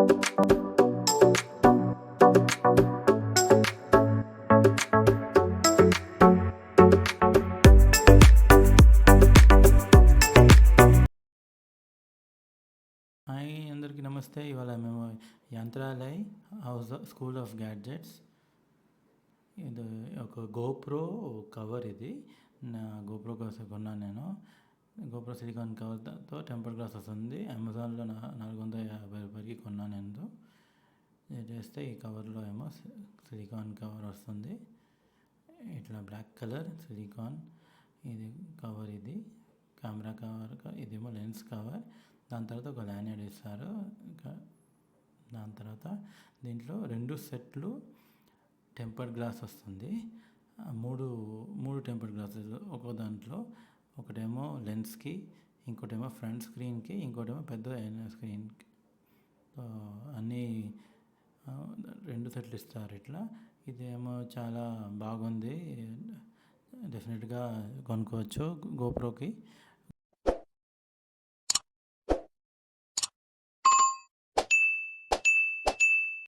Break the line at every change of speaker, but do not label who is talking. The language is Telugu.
హాయ్ అందరికీ నమస్తే. ఇవాళ మేము యంత్రాలయ్ హౌస్ స్కూల్ ఆఫ్ గ్యాడ్జెట్స్ ఇది ఒక గోప్రో కవర్. ఇది నా గోప్రో కోసం కొన్నాను నేను. గోప్రో సిలికాన్ కవర్తో టెంపర్ గ్లాస్ వస్తుంది. అమెజాన్లో 450 రూపాయలకి కొన్నాను నేను. చేస్తే ఈ కవర్లో ఏమో సిలికాన్ కవర్ వస్తుంది. ఇట్లా బ్లాక్ కలర్ సిలికాన్ ఇది కవర్. ఇది కెమెరా కవర్, ఇదేమో లెన్స్ కవర్. దాని తర్వాత ఒక లామినేట్ ఇస్తారు. దాని తర్వాత దీంట్లో 2 సెట్లు టెంపర్డ్ గ్లాస్ వస్తుంది. మూడు టెంపర్డ్ గ్లాసెస్ ఒక్కో దాంట్లో. ఒకటేమో లెన్స్కి, ఇంకోటేమో ఫ్రంట్ స్క్రీన్కి, ఇంకోటేమో పెద్ద స్క్రీన్కి. అన్నీ 2 సెట్లు ఇస్తారు ఇట్లా. ఇదేమో చాలా బాగుంది. డెఫినెట్గా కొనుక్కోవచ్చు గోప్రోకి.